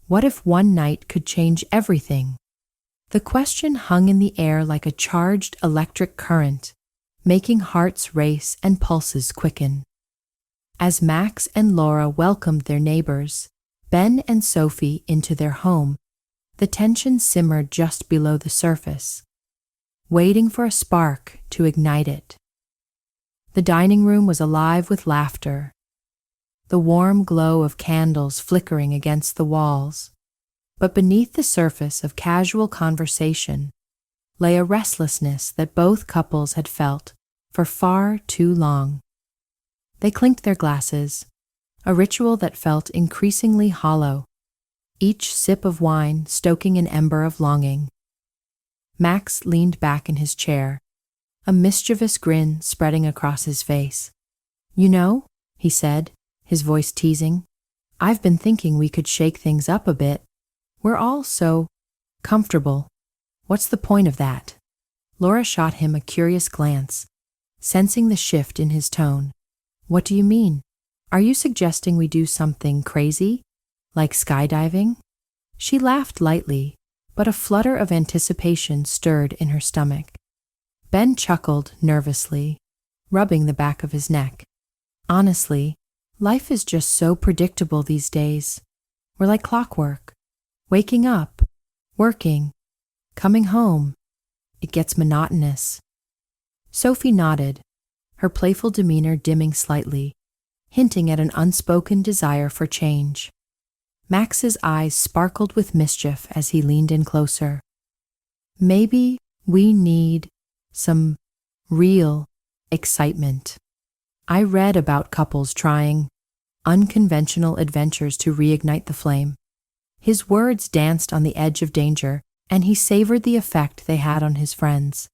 What if one night could change everything? The question hung in the air like a charged electric current, making hearts race and pulses quicken. As Max and Laura welcomed their neighbors, Ben and Sophie, into their home, the tension simmered just below the surface, waiting for a spark to ignite it. The dining room was alive with laughter, the warm glow of candles flickering against the walls. But beneath the surface of casual conversation lay a restlessness that both couples had felt for far too long. They clinked their glasses, a ritual that felt increasingly hollow, each sip of wine stoking an ember of longing. Max leaned back in his chair, a mischievous grin spreading across his face. "You know," he said, his voice teasing, "I've been thinking we could shake things up a bit. We're all so comfortable. What's the point of that?" Laura shot him a curious glance, sensing the shift in his tone. "What do you mean? Are you suggesting we do something crazy, like skydiving?" She laughed lightly, but a flutter of anticipation stirred in her stomach. Ben chuckled nervously, rubbing the back of his neck. "Honestly, life is just so predictable these days. We're like clockwork. Waking up, working, coming home. It gets monotonous." Sophie nodded, her playful demeanor dimming slightly, hinting at an unspoken desire for change. Max's eyes sparkled with mischief as he leaned in closer. "Maybe we need some real excitement. I read about couples trying unconventional adventures to reignite the flame." His words danced on the edge of danger, and he savored the effect they had on his friends.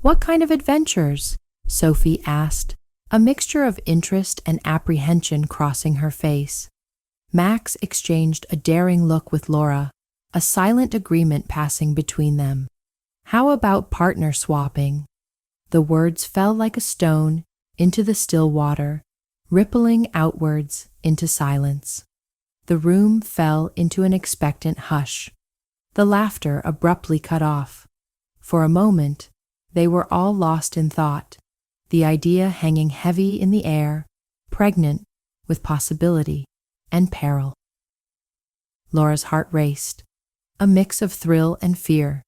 "What kind of adventures?" Sophie asked, a mixture of interest and apprehension crossing her face. Max exchanged a daring look with Laura, a silent agreement passing between them. "How about partner swapping?" The words fell like a stone into the still water, rippling outwards into silence. The room fell into an expectant hush. The laughter abruptly cut off. For a moment, they were all lost in thought, the idea hanging heavy in the air, pregnant with possibility and peril. Laura's heart raced, a mix of thrill and fear.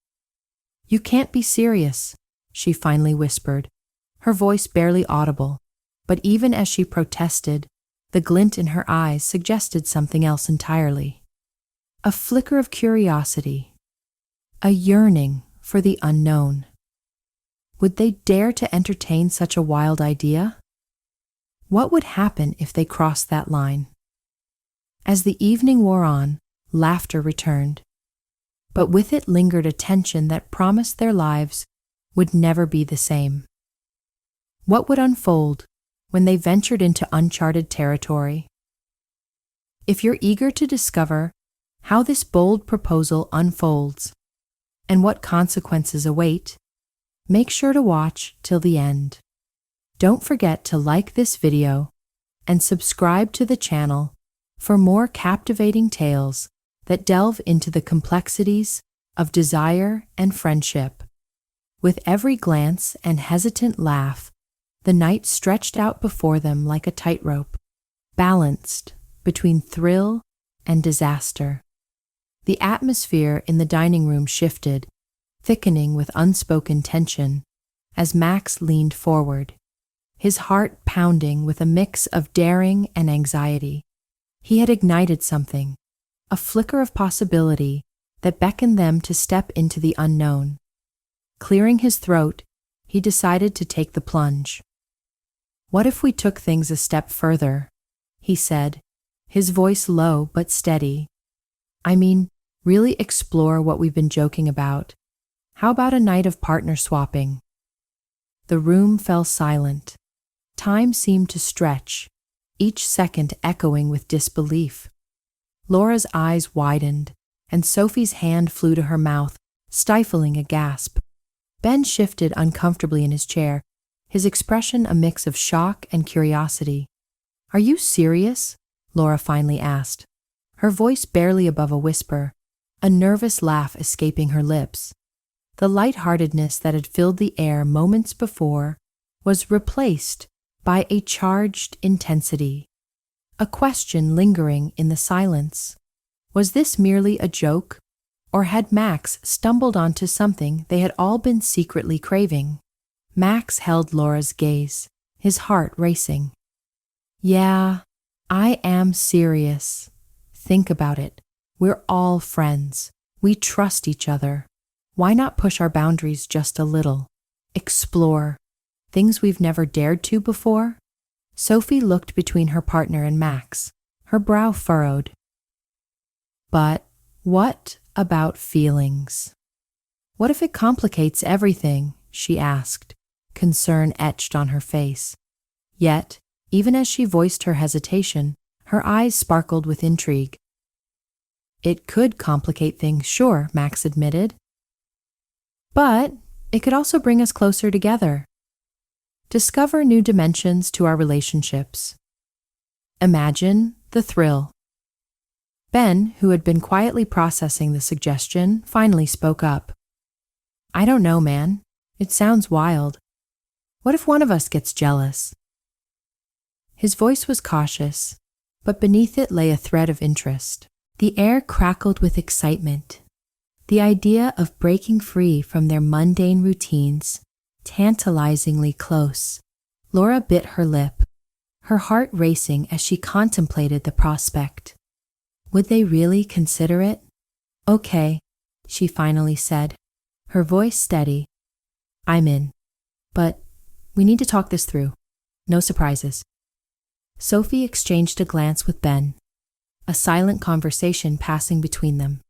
"You can't be serious," she finally whispered, her voice barely audible, but even as she protested, the glint in her eyes suggested something else entirely. A flicker of curiosity, a yearning for the unknown. Would they dare to entertain such a wild idea? What would happen if they crossed that line? As the evening wore on, laughter returned, but with it lingered a tension that promised their lives would never be the same. What would unfold when they ventured into uncharted territory? If you're eager to discover how this bold proposal unfolds and what consequences await, make sure to watch till the end. Don't forget to like this video and subscribe to the channel for more captivating tales that delve into the complexities of desire and friendship. With every glance and hesitant laugh, the night stretched out before them like a tightrope, balanced between thrill and disaster. The atmosphere in the dining room shifted, thickening with unspoken tension, as Max leaned forward, his heart pounding with a mix of daring and anxiety. He had ignited something, a flicker of possibility that beckoned them to step into the unknown. Clearing his throat, he decided to take the plunge. "What if we took things a step further?" he said, his voice low but steady. "I mean, really explore what we've been joking about. How about a night of partner swapping?" The room fell silent. Time seemed to stretch, each second echoing with disbelief. Laura's eyes widened, and Sophie's hand flew to her mouth, stifling a gasp. Ben shifted uncomfortably in his chair, his expression a mix of shock and curiosity. "Are you serious?" Laura finally asked, her voice barely above a whisper, a nervous laugh escaping her lips. The lightheartedness that had filled the air moments before was replaced by a charged intensity, a question lingering in the silence. Was this merely a joke, or had Max stumbled onto something they had all been secretly craving? Max held Laura's gaze, his heart racing. Yeah, I am serious. Think about it. We're all friends. We trust each other. Why not push our boundaries just a little? Explore things we've never dared to before? Sophie looked between her partner and Max, her brow furrowed. But what about feelings? What if it complicates everything? She asked, concern etched on her face. Yet, even as she voiced her hesitation, her eyes sparkled with intrigue. It could complicate things, sure, Max admitted. But it could also bring us closer together. Discover new dimensions to our relationships. Imagine the thrill. Ben, who had been quietly processing the suggestion, finally spoke up. I don't know, man. It sounds wild. What if one of us gets jealous? His voice was cautious, but beneath it lay a thread of interest. The air crackled with excitement. The idea of breaking free from their mundane routines, tantalizingly close. Laura bit her lip, her heart racing as she contemplated the prospect. Would they really consider it? Okay, she finally said, her voice steady. I'm in. But we need to talk this through. No surprises. Sophie exchanged a glance with Ben, a silent conversation passing between them.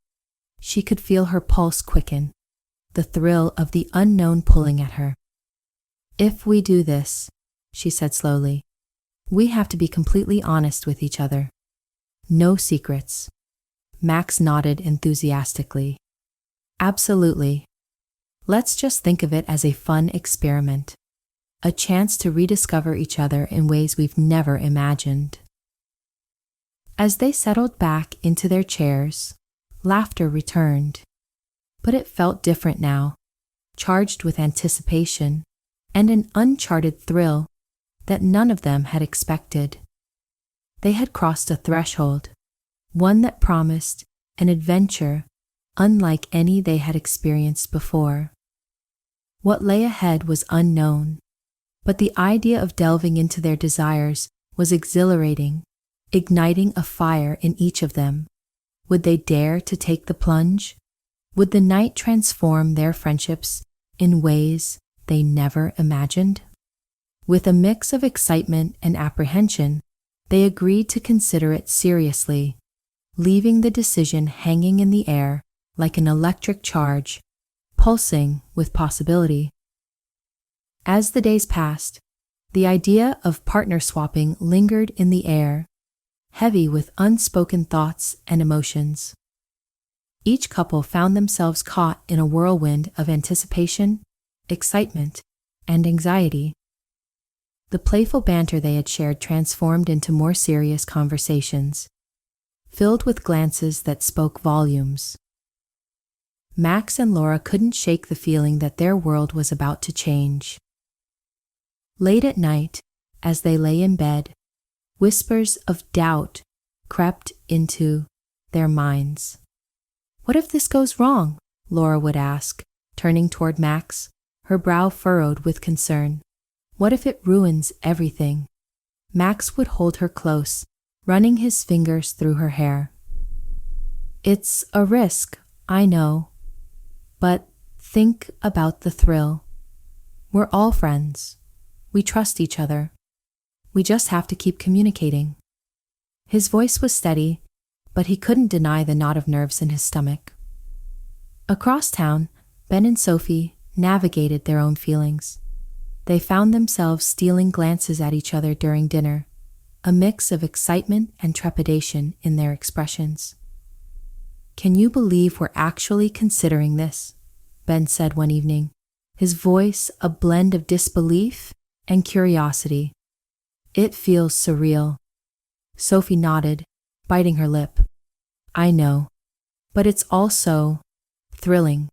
She could feel her pulse quicken, the thrill of the unknown pulling at her. If we do this, she said slowly, we have to be completely honest with each other. No secrets. Max nodded enthusiastically. Absolutely. Let's just think of it as a fun experiment, a chance to rediscover each other in ways we've never imagined. As they settled back into their chairs, laughter returned, but it felt different now, charged with anticipation and an uncharted thrill that none of them had expected. They had crossed a threshold, one that promised an adventure unlike any they had experienced before. What lay ahead was unknown, but the idea of delving into their desires was exhilarating, igniting a fire in each of them. Would they dare to take the plunge? Would the night transform their friendships in ways they never imagined? With a mix of excitement and apprehension, they agreed to consider it seriously, leaving the decision hanging in the air like an electric charge, pulsing with possibility. As the days passed, the idea of partner swapping lingered in the air, heavy with unspoken thoughts and emotions. Each couple found themselves caught in a whirlwind of anticipation, excitement, and anxiety. The playful banter they had shared transformed into more serious conversations, filled with glances that spoke volumes. Max and Laura couldn't shake the feeling that their world was about to change. Late at night, as they lay in bed, whispers of doubt crept into their minds. What if this goes wrong? Laura would ask, turning toward Max, her brow furrowed with concern. What if it ruins everything? Max would hold her close, running his fingers through her hair. It's a risk, I know, but think about the thrill. We're all friends. We trust each other. We just have to keep communicating. His voice was steady, but he couldn't deny the knot of nerves in his stomach. Across town, Ben and Sophie navigated their own feelings. They found themselves stealing glances at each other during dinner, a mix of excitement and trepidation in their expressions. Can you believe we're actually considering this? Ben said one evening, his voice a blend of disbelief and curiosity. It feels surreal. Sophie nodded, biting her lip. I know, but it's also thrilling.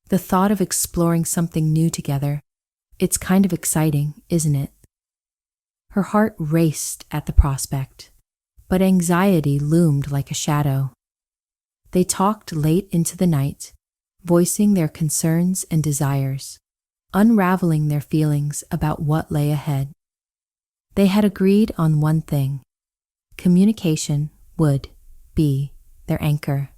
The thought of exploring something new together. It's kind of exciting, isn't it? Her heart raced at the prospect, but anxiety loomed like a shadow. They talked late into the night, voicing their concerns and desires, unraveling their feelings about what lay ahead. They had agreed on one thing. Communication would be their anchor,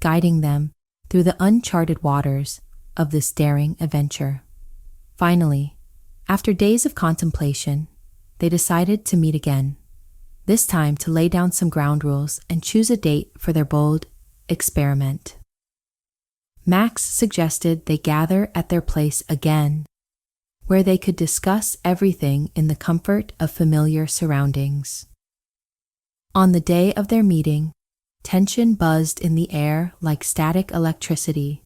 guiding them through the uncharted waters of this daring adventure. Finally, after days of contemplation, they decided to meet again, this time to lay down some ground rules and choose a date for their bold experiment. Max suggested they gather at their place again, where they could discuss everything in the comfort of familiar surroundings. On the day of their meeting, tension buzzed in the air like static electricity.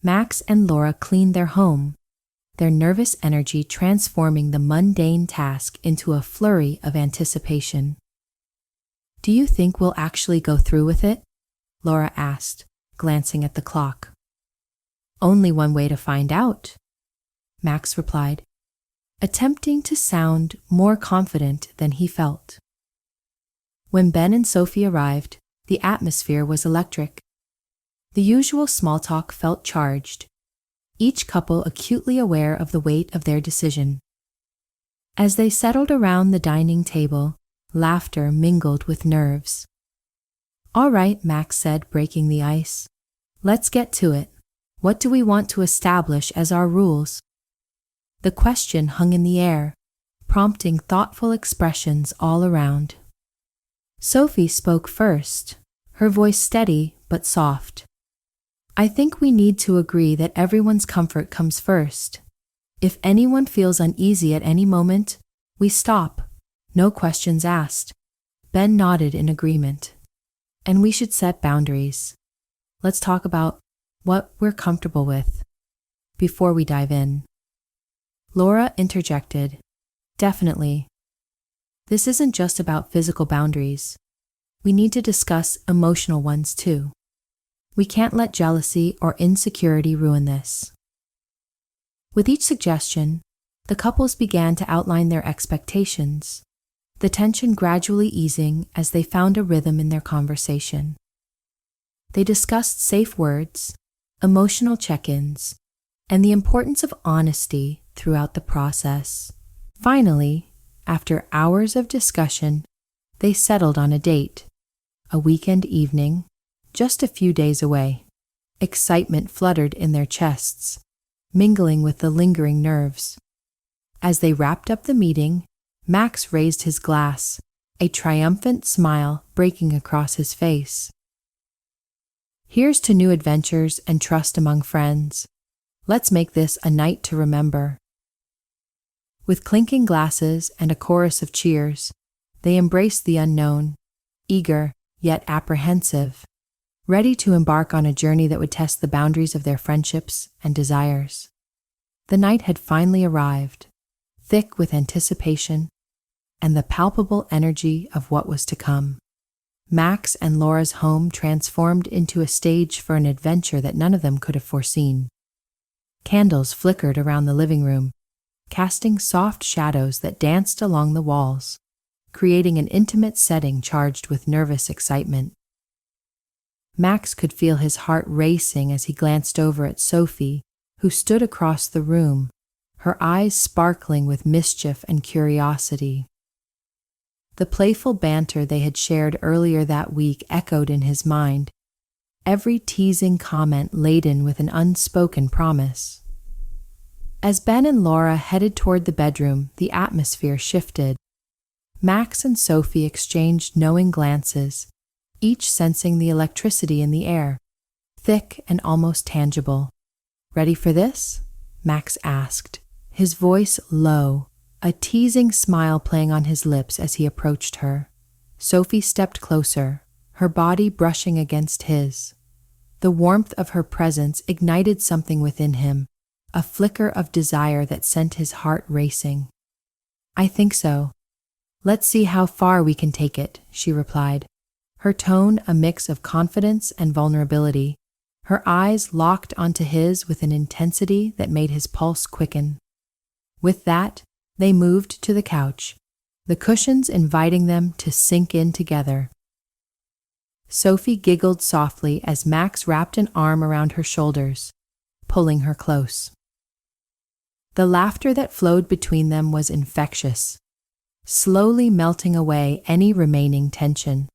Max and Laura cleaned their home, their nervous energy transforming the mundane task into a flurry of anticipation. "Do you think we'll actually go through with it?" Laura asked, glancing at the clock. "Only one way to find out," Max replied, attempting to sound more confident than he felt. When Ben and Sophie arrived, the atmosphere was electric. The usual small talk felt charged, each couple acutely aware of the weight of their decision. As they settled around the dining table, laughter mingled with nerves. "All right," Max said, breaking the ice. "Let's get to it. What do we want to establish as our rules?" The question hung in the air, prompting thoughtful expressions all around. Sophie spoke first, her voice steady but soft. "I think we need to agree that everyone's comfort comes first. If anyone feels uneasy at any moment, we stop. No questions asked." Ben nodded in agreement. "And we should set boundaries. Let's talk about what we're comfortable with before we dive in." Laura interjected, "Definitely. This isn't just about physical boundaries. We need to discuss emotional ones too. We can't let jealousy or insecurity ruin this." With each suggestion, the couples began to outline their expectations, the tension gradually easing as they found a rhythm in their conversation. They discussed safe words, emotional check-ins, and the importance of honesty throughout the process. Finally, after hours of discussion, they settled on a date, a weekend evening, just a few days away. Excitement fluttered in their chests, mingling with the lingering nerves. As they wrapped up the meeting, Max raised his glass, a triumphant smile breaking across his face. "Here's to new adventures and trust among friends. Let's make this a night to remember." With clinking glasses and a chorus of cheers, they embraced the unknown, eager yet apprehensive, ready to embark on a journey that would test the boundaries of their friendships and desires. The night had finally arrived, thick with anticipation and the palpable energy of what was to come. Max and Laura's home transformed into a stage for an adventure that none of them could have foreseen. Candles flickered around the living room, casting soft shadows that danced along the walls, creating an intimate setting charged with nervous excitement. Max could feel his heart racing as he glanced over at Sophie, who stood across the room, her eyes sparkling with mischief and curiosity. The playful banter they had shared earlier that week echoed in his mind, every teasing comment laden with an unspoken promise. As Ben and Laura headed toward the bedroom, the atmosphere shifted. Max and Sophie exchanged knowing glances, each sensing the electricity in the air, thick and almost tangible. "Ready for this?" Max asked, his voice low, a teasing smile playing on his lips as he approached her. Sophie stepped closer, her body brushing against his. The warmth of her presence ignited something within him, a flicker of desire that sent his heart racing. "I think so. Let's see how far we can take it," she replied, her tone a mix of confidence and vulnerability, her eyes locked onto his with an intensity that made his pulse quicken. With that, they moved to the couch, the cushions inviting them to sink in together. Sophie giggled softly as Max wrapped an arm around her shoulders, pulling her close. The laughter that flowed between them was infectious, slowly melting away any remaining tension.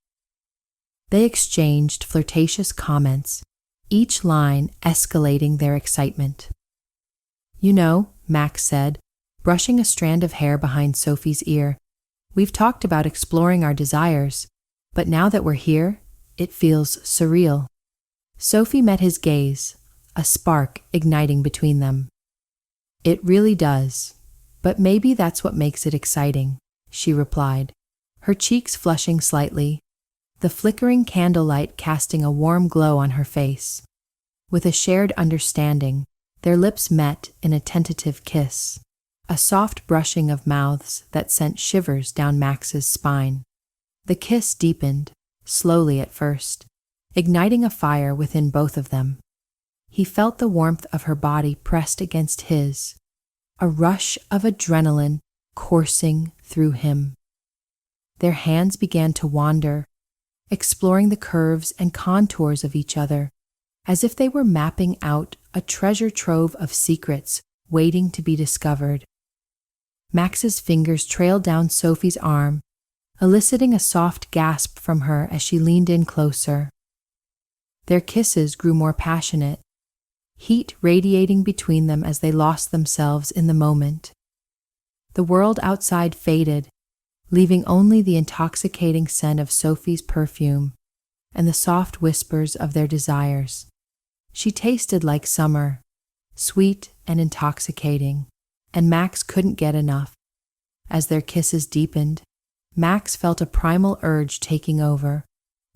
They exchanged flirtatious comments, each line escalating their excitement. "You know," Max said, brushing a strand of hair behind Sophie's ear, "we've talked about exploring our desires, but now that we're here, it feels surreal." Sophie met his gaze, a spark igniting between them. "It really does, but maybe that's what makes it exciting," she replied, her cheeks flushing slightly, the flickering candlelight casting a warm glow on her face. With a shared understanding, their lips met in a tentative kiss, a soft brushing of mouths that sent shivers down Max's spine. The kiss deepened, slowly at first, igniting a fire within both of them. He felt the warmth of her body pressed against his, a rush of adrenaline coursing through him. Their hands began to wander, exploring the curves and contours of each other, as if they were mapping out a treasure trove of secrets waiting to be discovered. Max's fingers trailed down Sophie's arm, eliciting a soft gasp from her as she leaned in closer. Their kisses grew more passionate, heat radiating between them as they lost themselves in the moment. The world outside faded, leaving only the intoxicating scent of Sophie's perfume and the soft whispers of their desires. She tasted like summer, sweet and intoxicating, and Max couldn't get enough. As their kisses deepened, Max felt a primal urge taking over,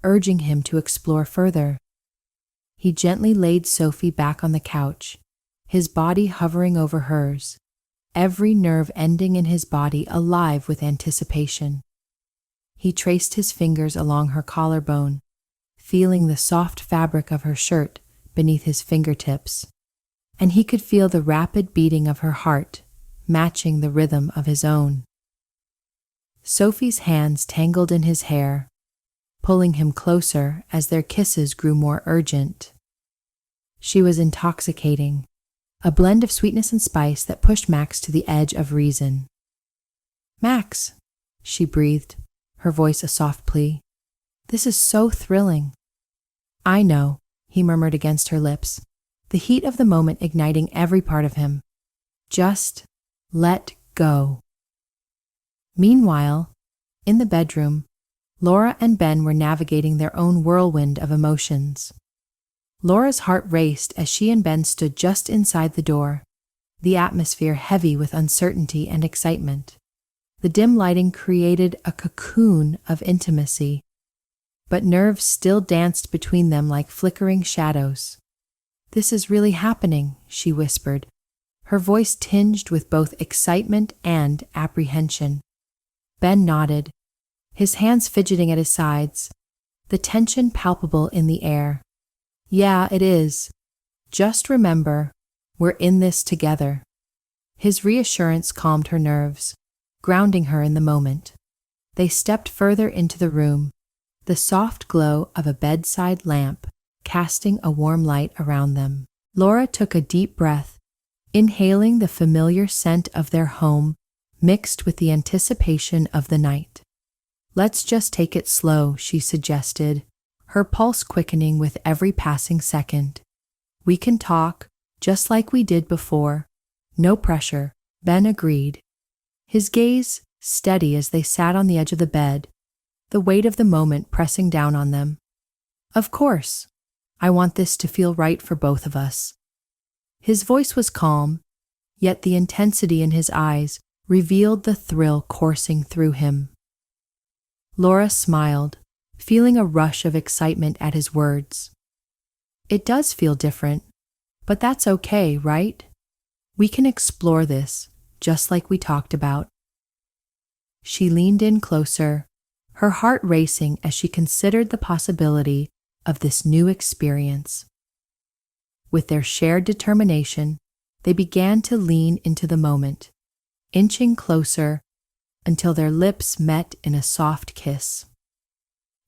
urging him to explore further. He gently laid Sophie back on the couch, his body hovering over hers, every nerve ending in his body alive with anticipation. He traced his fingers along her collarbone, feeling the soft fabric of her shirt beneath his fingertips, and he could feel the rapid beating of her heart, matching the rhythm of his own. Sophie's hands tangled in his hair, pulling him closer as their kisses grew more urgent. She was intoxicating, a blend of sweetness and spice that pushed Max to the edge of reason. "Max," she breathed, her voice a soft plea. "This is so thrilling." "I know," he murmured against her lips, the heat of the moment igniting every part of him. "Just let go." Meanwhile, in the bedroom, Laura and Ben were navigating their own whirlwind of emotions. Laura's heart raced as she and Ben stood just inside the door, the atmosphere heavy with uncertainty and excitement. The dim lighting created a cocoon of intimacy, but nerves still danced between them like flickering shadows. "This is really happening," she whispered, her voice tinged with both excitement and apprehension. Ben nodded, his hands fidgeting at his sides, the tension palpable in the air. "Yeah, it is. Just remember, we're in this together." His reassurance calmed her nerves, grounding her in the moment. They stepped further into the room, the soft glow of a bedside lamp casting a warm light around them. Laura took a deep breath, inhaling the familiar scent of their home mixed with the anticipation of the night. "Let's just take it slow," she suggested, her pulse quickening with every passing second. "We can talk, just like we did before. No pressure," Ben agreed, his gaze steady as they sat on the edge of the bed, the weight of the moment pressing down on them. "Of course. I want this to feel right for both of us." His voice was calm, yet the intensity in his eyes revealed the thrill coursing through him. Laura smiled, feeling a rush of excitement at his words. "It does feel different, but that's okay, right? We can explore this, just like we talked about." She leaned in closer, her heart racing as she considered the possibility of this new experience. With their shared determination, they began to lean into the moment, inching closer until their lips met in a soft kiss.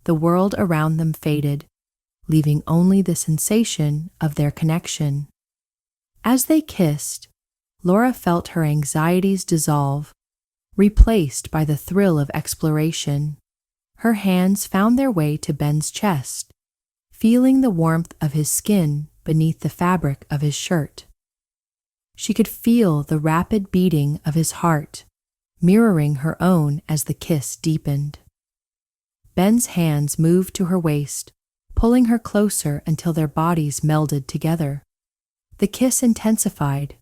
The world around them faded, leaving only the sensation of their connection. As they kissed, Laura felt her anxieties dissolve, replaced by the thrill of exploration. Her hands found their way to Ben's chest, feeling the warmth of his skin beneath the fabric of his shirt. She could feel the rapid beating of his heart, mirroring her own as the kiss deepened. Ben's hands moved to her waist, pulling her closer until their bodies melded together. The kiss intensified,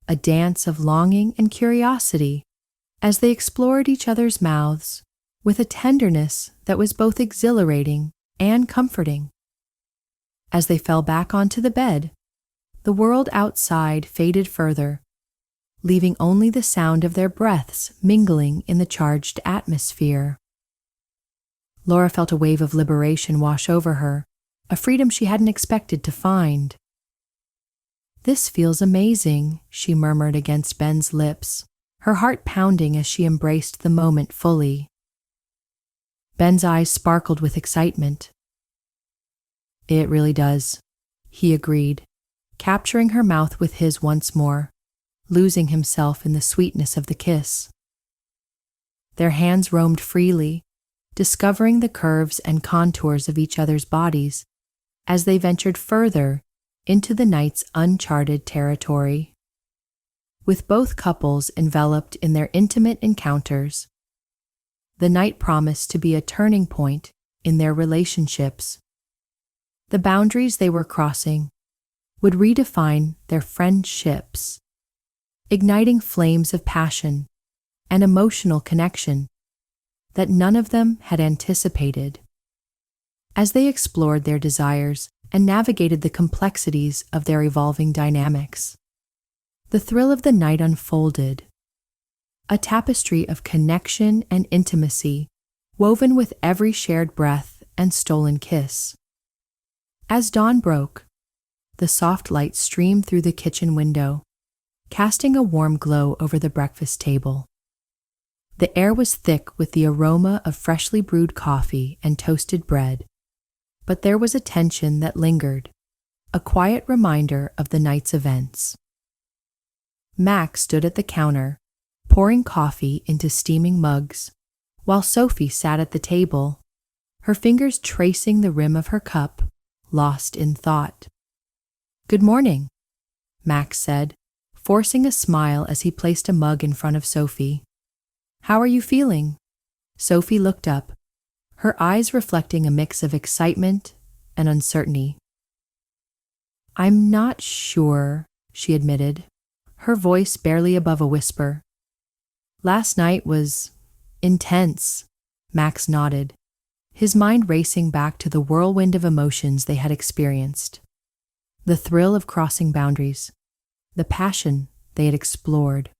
a dance of longing and curiosity, as they explored each other's mouths with a tenderness that was both exhilarating and comforting. As they fell back onto the bed, the world outside faded further, leaving only the sound of their breaths mingling in the charged atmosphere. Laura felt a wave of liberation wash over her, a freedom she hadn't expected to find. "This feels amazing," she murmured against Ben's lips, her heart pounding as she embraced the moment fully. Ben's eyes sparkled with excitement. "It really does," he agreed, capturing her mouth with his once more, losing himself in the sweetness of the kiss. Their hands roamed freely, discovering the curves and contours of each other's bodies as they ventured further into the night's uncharted territory. With both couples enveloped in their intimate encounters, the night promised to be a turning point in their relationships. The boundaries they were crossing would redefine their friendships, igniting flames of passion and emotional connection that none of them had anticipated. As they explored their desires and navigated the complexities of their evolving dynamics, the thrill of the night unfolded, a tapestry of connection and intimacy woven with every shared breath and stolen kiss. As dawn broke, the soft light streamed through the kitchen window, casting a warm glow over the breakfast table. The air was thick with the aroma of freshly brewed coffee and toasted bread, but there was a tension that lingered, a quiet reminder of the night's events. Max stood at the counter, pouring coffee into steaming mugs, while Sophie sat at the table, her fingers tracing the rim of her cup, lost in thought. "Good morning," Max said, forcing a smile as he placed a mug in front of Sophie. "How are you feeling?" Sophie looked up, her eyes reflecting a mix of excitement and uncertainty. "I'm not sure," she admitted, her voice barely above a whisper. "Last night was intense," Max nodded, his mind racing back to the whirlwind of emotions they had experienced. The thrill of crossing boundaries, the passion they had explored.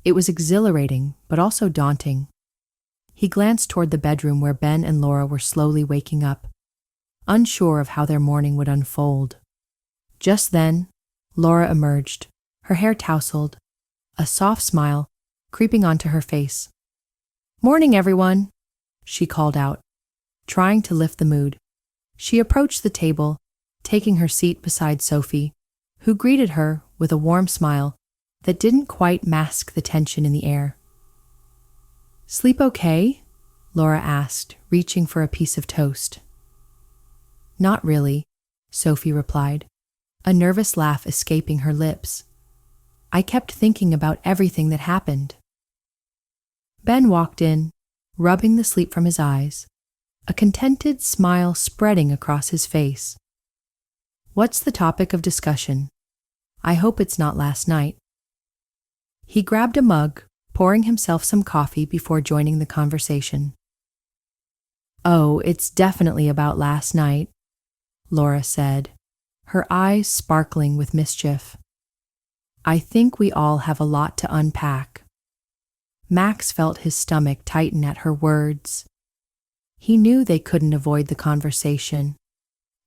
It was exhilarating, but also daunting. He glanced toward the bedroom where Ben and Laura were slowly waking up, unsure of how their morning would unfold. Just then, Laura emerged, her hair tousled, a soft smile creeping onto her face. "Morning, everyone," she called out, trying to lift the mood. She approached the table, taking her seat beside Sophie, who greeted her with a warm smile that didn't quite mask the tension in the air. "Sleep okay?" Laura asked, reaching for a piece of toast. "Not really," Sophie replied, a nervous laugh escaping her lips. "I kept thinking about everything that happened." Ben walked in, rubbing the sleep from his eyes, a contented smile spreading across his face. "What's the topic of discussion? I hope it's not last night." He grabbed a mug, pouring himself some coffee before joining the conversation. "Oh, it's definitely about last night," Laura said, her eyes sparkling with mischief. "I think we all have a lot to unpack." Max felt his stomach tighten at her words. He knew they couldn't avoid the conversation,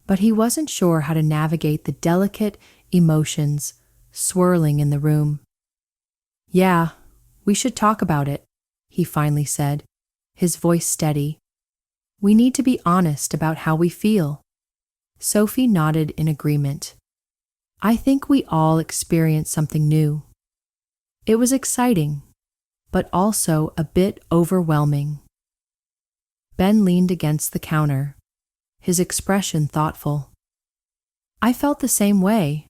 but he wasn't sure how to navigate the delicate emotions swirling in the room. "Yeah, we should talk about it," he finally said, his voice steady. "We need to be honest about how we feel." Sophie nodded in agreement. "I think we all experienced something new. It was exciting, but also a bit overwhelming." Ben leaned against the counter, his expression thoughtful. "I felt the same way.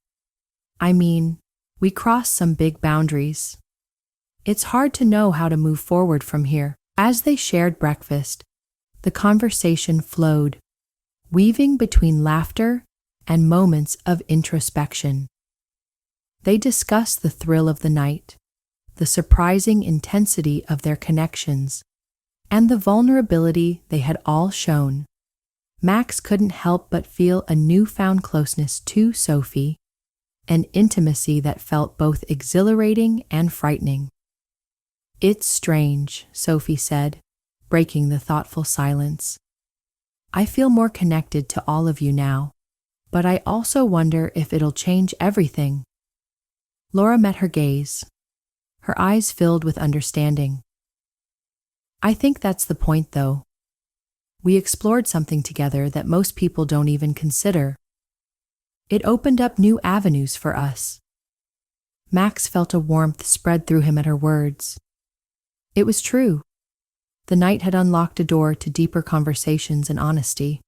I mean, we crossed some big boundaries. It's hard to know how to move forward from here." As they shared breakfast, the conversation flowed, weaving between laughter and moments of introspection. They discussed the thrill of the night, the surprising intensity of their connections, and the vulnerability they had all shown. Max couldn't help but feel a newfound closeness to Sophie, an intimacy that felt both exhilarating and frightening. "It's strange," Sophie said, breaking the thoughtful silence. "I feel more connected to all of you now, but I also wonder if it'll change everything." Laura met her gaze, her eyes filled with understanding. "I think that's the point, though. We explored something together that most people don't even consider. It opened up new avenues for us." Max felt a warmth spread through him at her words. It was true. The night had unlocked a door to deeper conversations and honesty.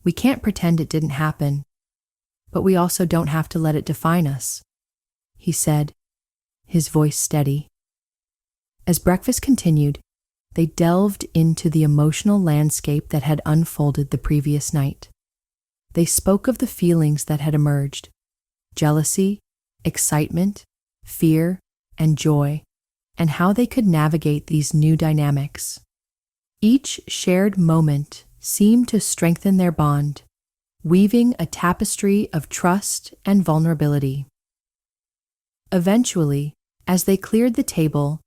"We can't pretend it didn't happen, but we also don't have to let it define us," he said, his voice steady. As breakfast continued, they delved into the emotional landscape that had unfolded the previous night. They spoke of the feelings that had emerged: jealousy, excitement, fear, and joy, and how they could navigate these new dynamics. Each shared moment seemed to strengthen their bond, weaving a tapestry of trust and vulnerability. Eventually, as they cleared the table,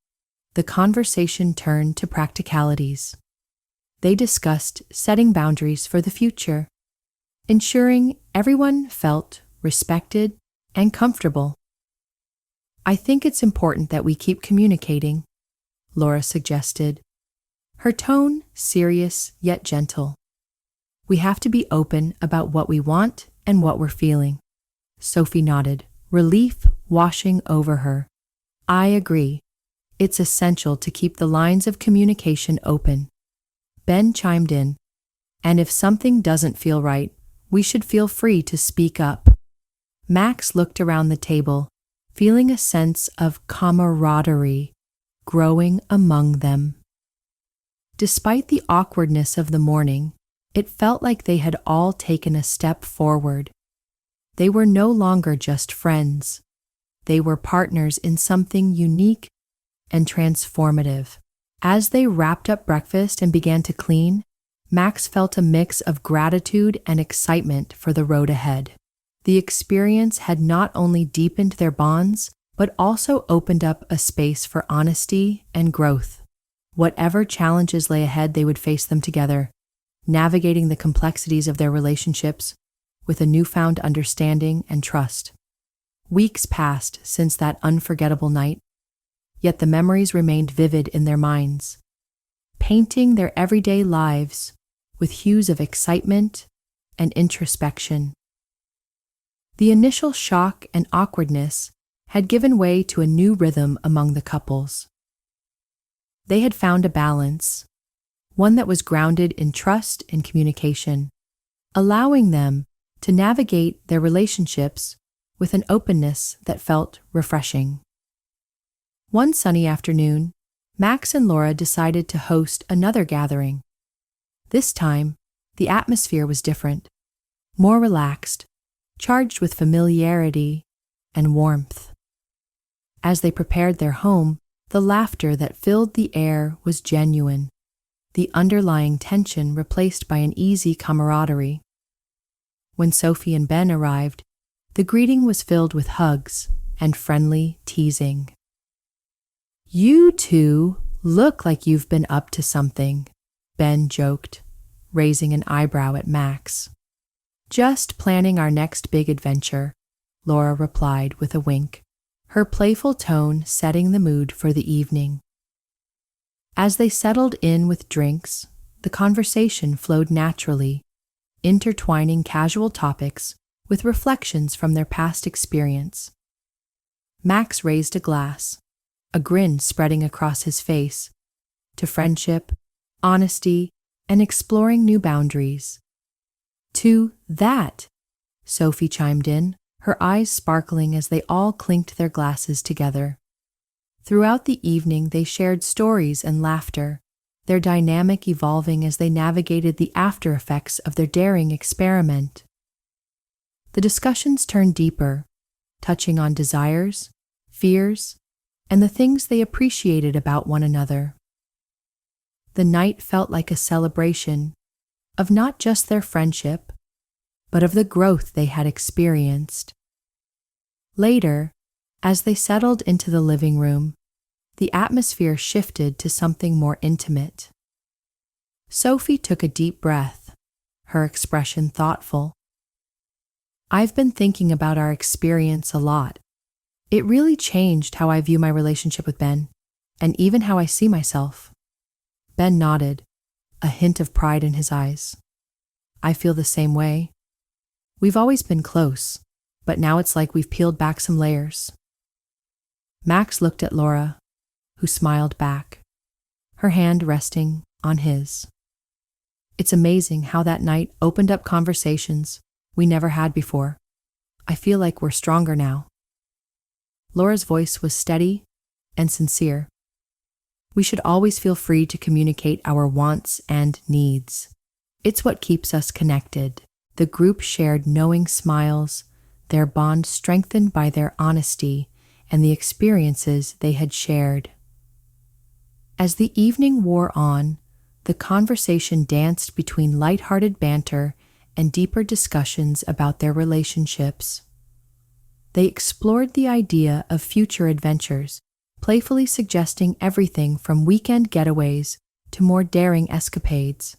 the conversation turned to practicalities. They discussed setting boundaries for the future, ensuring everyone felt respected and comfortable. "I think it's important that we keep communicating," Laura suggested, her tone serious yet gentle. "We have to be open about what we want and what we're feeling." Sophie nodded, relief washing over her. "I agree. It's essential to keep the lines of communication open." Ben chimed in, "And if something doesn't feel right, we should feel free to speak up." Max looked around the table, feeling a sense of camaraderie growing among them. Despite the awkwardness of the morning, it felt like they had all taken a step forward. They were no longer just friends. They were partners in something unique and transformative. As they wrapped up breakfast and began to clean, Max felt a mix of gratitude and excitement for the road ahead. The experience had not only deepened their bonds, but also opened up a space for honesty and growth. Whatever challenges lay ahead, they would face them together, navigating the complexities of their relationships with a newfound understanding and trust. Weeks passed since that unforgettable night, yet the memories remained vivid in their minds, painting their everyday lives with hues of excitement and introspection. The initial shock and awkwardness had given way to a new rhythm among the couples. They had found a balance, one that was grounded in trust and communication, allowing them to navigate their relationships with an openness that felt refreshing. One sunny afternoon, Max and Laura decided to host another gathering. This time, the atmosphere was different, more relaxed, charged with familiarity and warmth. As they prepared their home, the laughter that filled the air was genuine, the underlying tension replaced by an easy camaraderie. When Sophie and Ben arrived, the greeting was filled with hugs and friendly teasing. "You two look like you've been up to something," Ben joked, raising an eyebrow at Max. Just planning our next big adventure, Laura replied with a wink, her playful tone setting the mood for the evening. As they settled in with drinks, the conversation flowed naturally, intertwining casual topics with reflections from their past experience. Max raised a glass, a grin spreading across his face, to friendship, honesty, and exploring new boundaries. To that, Sophie chimed in, her eyes sparkling as they all clinked their glasses together. Throughout the evening, they shared stories and laughter, their dynamic evolving as they navigated the after effects of their daring experiment. The discussions turned deeper, touching on desires, fears, and the things they appreciated about one another. The night felt like a celebration of not just their friendship, but of the growth they had experienced. Later, as they settled into the living room, the atmosphere shifted to something more intimate. Sophie took a deep breath, her expression thoughtful. I've been thinking about our experience a lot. It really changed how I view my relationship with Ben, and even how I see myself. Ben nodded, a hint of pride in his eyes. I feel the same way. We've always been close, but now it's like we've peeled back some layers. Max looked at Laura, who smiled back, her hand resting on his. It's amazing how that night opened up conversations we never had before. I feel like we're stronger now. Laura's voice was steady and sincere. We should always feel free to communicate our wants and needs. It's what keeps us connected. The group shared knowing smiles, their bond strengthened by their honesty and the experiences they had shared. As the evening wore on, the conversation danced between lighthearted banter and deeper discussions about their relationships. They explored the idea of future adventures, playfully suggesting everything from weekend getaways to more daring escapades.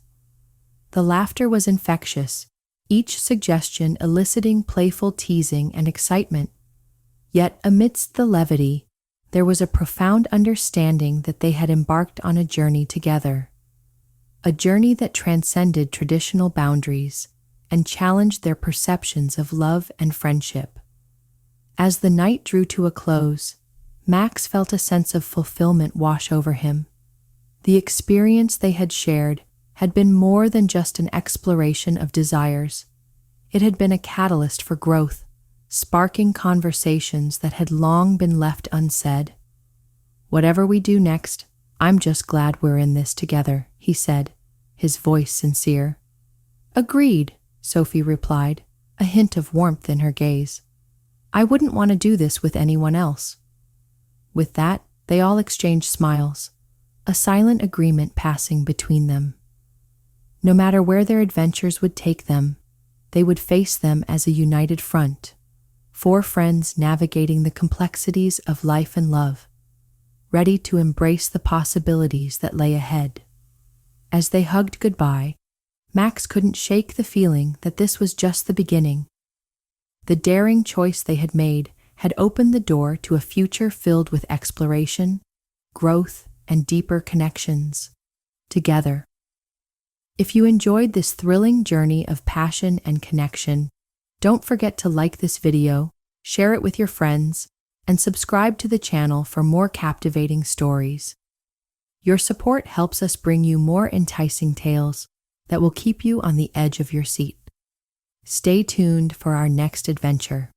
The laughter was infectious, each suggestion eliciting playful teasing and excitement. Yet amidst the levity, there was a profound understanding that they had embarked on a journey together. A journey that transcended traditional boundaries and challenged their perceptions of love and friendship. As the night drew to a close, Max felt a sense of fulfillment wash over him. The experience they had shared had been more than just an exploration of desires. It had been a catalyst for growth, sparking conversations that had long been left unsaid. Whatever we do next, I'm just glad we're in this together, he said, his voice sincere. Agreed, Sophie replied, a hint of warmth in her gaze. I wouldn't want to do this with anyone else. With that, they all exchanged smiles, a silent agreement passing between them. No matter where their adventures would take them, they would face them as a united front, four friends navigating the complexities of life and love, ready to embrace the possibilities that lay ahead. As they hugged goodbye, Max couldn't shake the feeling that this was just the beginning. The daring choice they had made had opened the door to a future filled with exploration, growth, and deeper connections, together. If you enjoyed this thrilling journey of passion and connection, don't forget to like this video, share it with your friends, and subscribe to the channel for more captivating stories. Your support helps us bring you more enticing tales that will keep you on the edge of your seat. Stay tuned for our next adventure.